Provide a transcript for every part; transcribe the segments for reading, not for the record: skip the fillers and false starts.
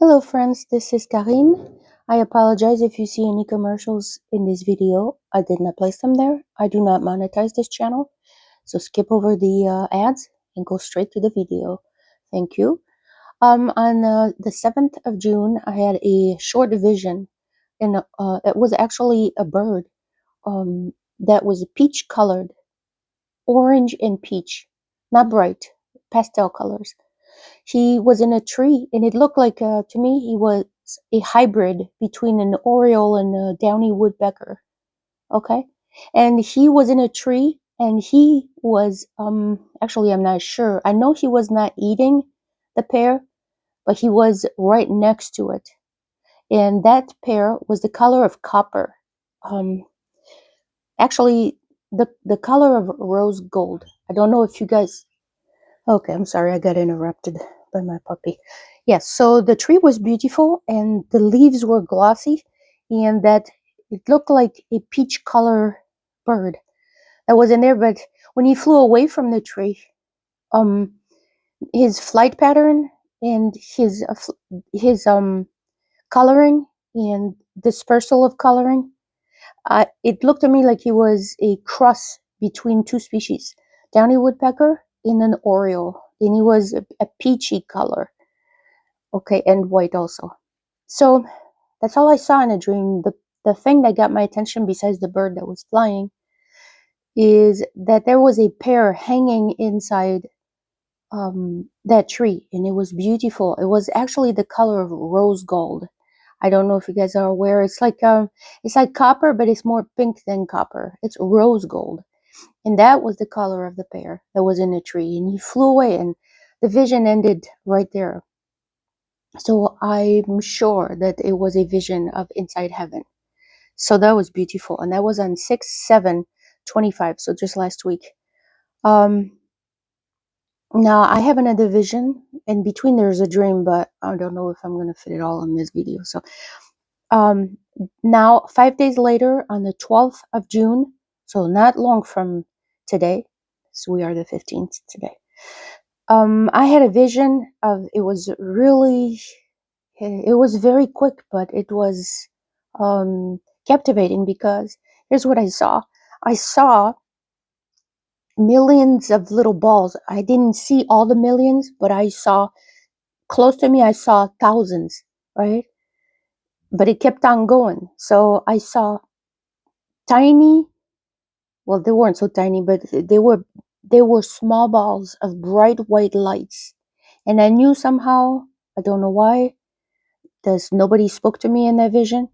Hello friends, this is Karine. I apologize if you see any commercials in this video. I did not place them there. I do not monetize this channel. So skip over the ads and go straight to the video. Thank you. On the 7th of June, I had a short vision, and it was actually a bird that was peach colored, orange and peach, not bright, pastel colors. He was in a tree, and it looked like, to me, he was a hybrid between an oriole and a downy woodpecker. Okay, and he was in a tree, and he was actually, I'm not sure. I know he was not eating the pear, but he was right next to it, and that pear was the color of copper. Um, actually, the color of rose gold. I don't know if you guys. Okay, I'm sorry, I got interrupted by my puppy. Yes, so the tree was beautiful and the leaves were glossy, and that it looked like a peach color bird that was in there. But when he flew away from the tree, um, his flight pattern and his coloring and dispersal of coloring, it looked to me like he was a cross between two species, downy woodpecker and an oriole, and he was a peachy color, okay, and white also. So that's all I saw in a dream. The thing that got my attention, besides the bird that was flying, is that there was a pear hanging inside that tree, and it was beautiful. It was actually the color of rose gold. I don't know if you guys are aware. It's like copper, but it's more pink than copper. It's rose gold, and that was the color of the pear that was in the tree. And he flew away, and the vision ended right there. So I'm sure that it was a vision of inside heaven. So that was beautiful, and that was on 6/7/25. So just last week. Um, Now I have another vision. In between, there's a dream, but I don't know if I'm gonna fit it all in this video. So Um, now, 5 days later, on the 12th of June, so not long from today, so we are the 15th today. I had a vision of, it was very quick, but it was captivating, because here's what I saw. I saw millions of little balls. I didn't see all the millions, but I saw, close to me, I saw thousands, right? But it kept on going. So I saw tiny, well, they weren't so tiny, but they were small balls of bright white lights. And I knew somehow, I don't know why, because nobody spoke to me in that vision,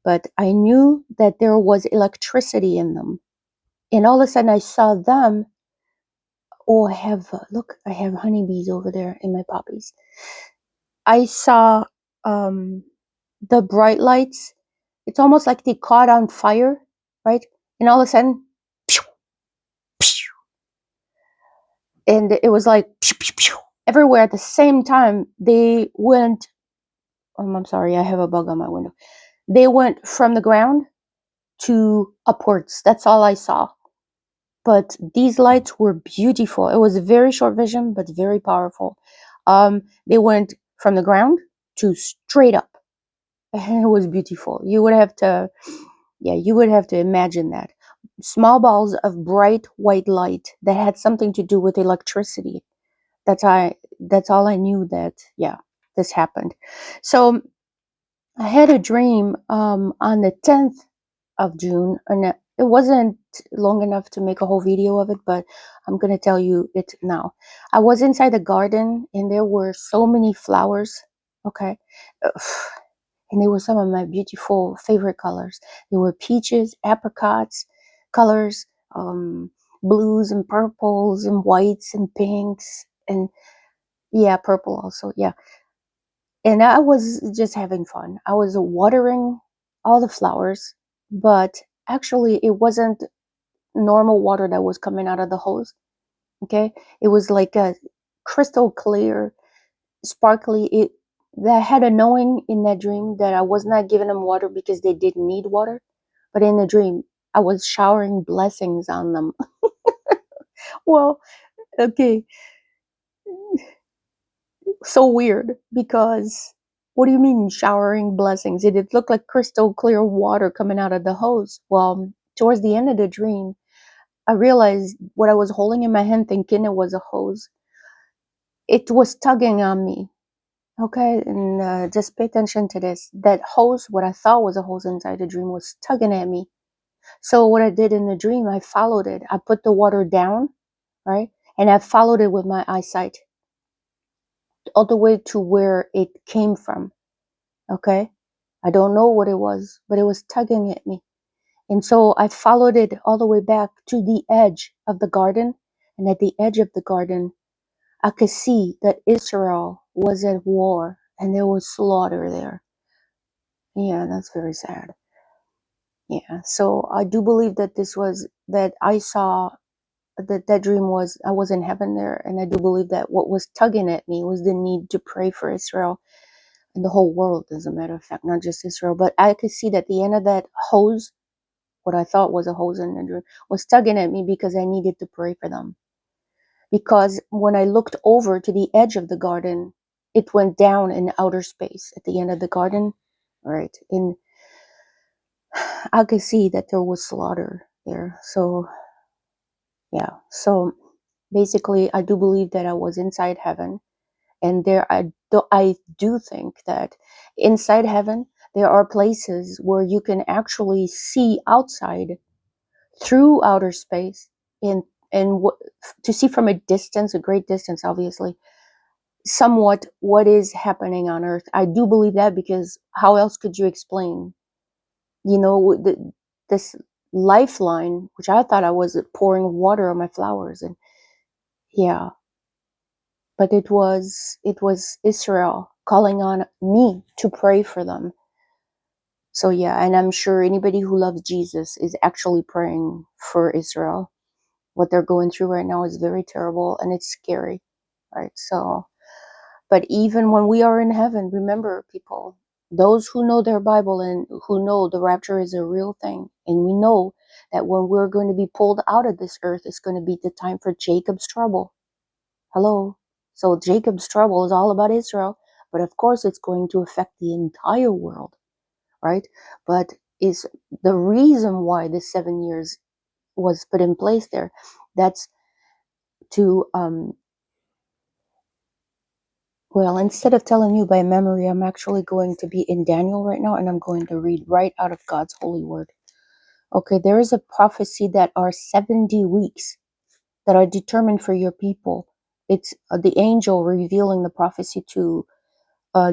but I knew that there was electricity in them. And all of a sudden I saw them. Oh, look, I have honeybees over there in my poppies. I saw um, the bright lights. It's almost like they caught on fire, right? And all of a sudden, pew, pew, and it was like pew, pew, pew, everywhere at the same time. They went, I'm sorry, I have a bug on my window. They went from the ground to upwards. That's all I saw. But these lights were beautiful. It was a very short vision, but very powerful. They went from the ground to straight up, and it was beautiful. You would have to imagine that. Small balls of bright white light that had something to do with electricity. That's all I knew, that yeah, this happened. So I had a dream on the 10th of June, and it wasn't long enough to make a whole video of it, but I'm gonna tell you it now. I was inside the garden, and there were so many flowers, okay? And they were some of my beautiful favorite colors. They were peaches, apricots colors, blues and purples and whites and pinks, and yeah, purple also, yeah. And I was just having fun. I was watering all the flowers, but actually it wasn't normal water that was coming out of the hose. Okay, it was like a crystal clear, sparkly. It that had a knowing in that dream that I was not giving them water because they didn't need water, but in the dream I was showering blessings on them. Well, okay, so weird, because What do you mean showering blessings? It looked like crystal clear water coming out of the hose. Well, towards the end of the dream, I realized what I was holding in my hand thinking it was a hose. It was tugging on me. Okay, and just pay attention to this. That hose, what I thought was a hose inside the dream, was tugging at me. So what I did in the dream, I followed it. I put the water down, right? And I followed it with my eyesight all the way to where it came from. Okay? I don't know what it was, but it was tugging at me. And so I followed it all the way back to the edge of the garden. And at the edge of the garden, I could see that Israel was at war and there was slaughter there. Yeah, that's very sad. Yeah. So I do believe that that I saw that dream was, I was in heaven there. And I do believe that what was tugging at me was the need to pray for Israel and the whole world, as a matter of fact, not just Israel. But I could see that the end of that hose, what I thought was a hose in the dream, was tugging at me because I needed to pray for them. Because when I looked over to the edge of the garden, it went down in outer space at the end of the garden, right? And I could see that there was slaughter there. So, yeah. So basically, I do believe that I was inside heaven. And I do think that inside heaven, there are places where you can actually see outside through outer space and to see from a distance, a great distance, obviously, somewhat what is happening on earth. I do believe that because how else could you explain, this lifeline, which I thought I was pouring water on my flowers, and yeah, but it was Israel calling on me to pray for them. So yeah, and I'm sure anybody who loves Jesus is actually praying for Israel. What they're going through right now is very terrible and it's scary, right? So, but even when we are in heaven, remember, people, those who know their Bible and who know the rapture is a real thing, and we know that when we're going to be pulled out of this earth, it's going to be the time for Jacob's trouble. Hello. So Jacob's trouble is all about Israel, but of course it's going to affect the entire world, right? But is the reason why this 7 years was put in place there, that's to well, instead of telling you by memory, I'm actually going to be in Daniel right now, and I'm going to read right out of God's holy word. Okay, there is a prophecy that are 70 weeks that are determined for your people. It's the angel revealing the prophecy to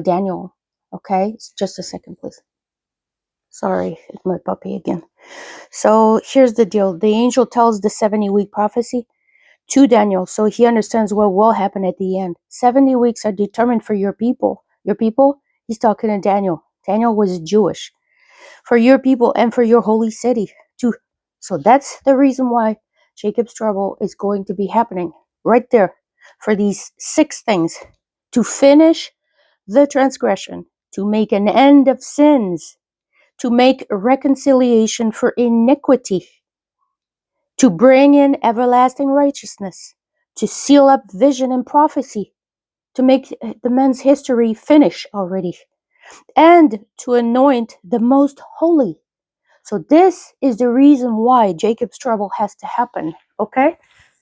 Daniel. Okay, just a second, please. Sorry, it's my puppy again. So here's the deal. The angel tells the 70-week prophecy to Daniel, so he understands what will happen at the end. 70 weeks are determined for your people. Your people? He's talking to Daniel. Daniel was Jewish. For your people and for your holy city too. So that's the reason why Jacob's trouble is going to be happening right there for these 6 things. To finish the transgression, to make an end of sins, to make reconciliation for iniquity, to bring in everlasting righteousness, to seal up vision and prophecy, to make the men's history finish already, and to anoint the most holy. So this is the reason why Jacob's trouble has to happen, okay?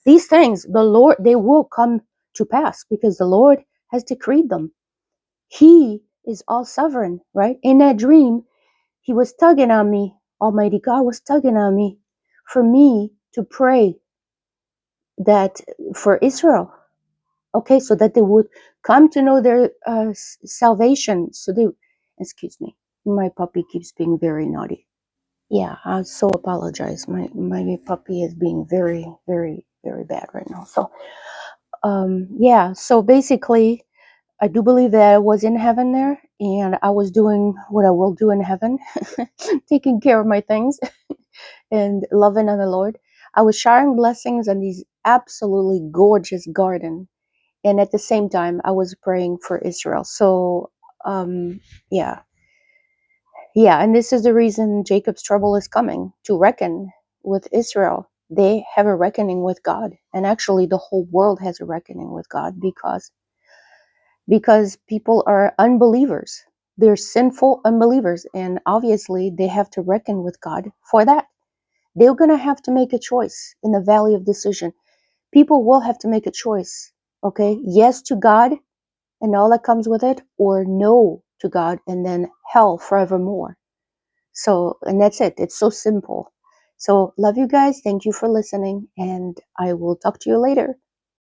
These things, the Lord, they will come to pass because the Lord has decreed them. He is all sovereign, right? In that dream, he was tugging on me. Almighty God was tugging on me for me to pray that for Israel, okay, so that they would come to know their salvation. So they, excuse me, my puppy keeps being very naughty. Yeah, I so apologize. My puppy is being very, very, very bad right now. So, yeah. So basically, I do believe that I was in heaven there, and I was doing what I will do in heaven, taking care of my things and loving on the Lord. I was showering blessings on these absolutely gorgeous garden, and at the same time, I was praying for Israel. So, yeah. Yeah, and this is the reason Jacob's trouble is coming, to reckon with Israel. They have a reckoning with God, and actually the whole world has a reckoning with God because people are unbelievers. They're sinful unbelievers, and obviously they have to reckon with God for that. They're going to have to make a choice in the valley of decision. People will have to make a choice, okay? Yes to God and all that comes with it, or no to God and then hell forevermore. So, and that's it. It's so simple. So, love you guys. Thank you for listening, and I will talk to you later.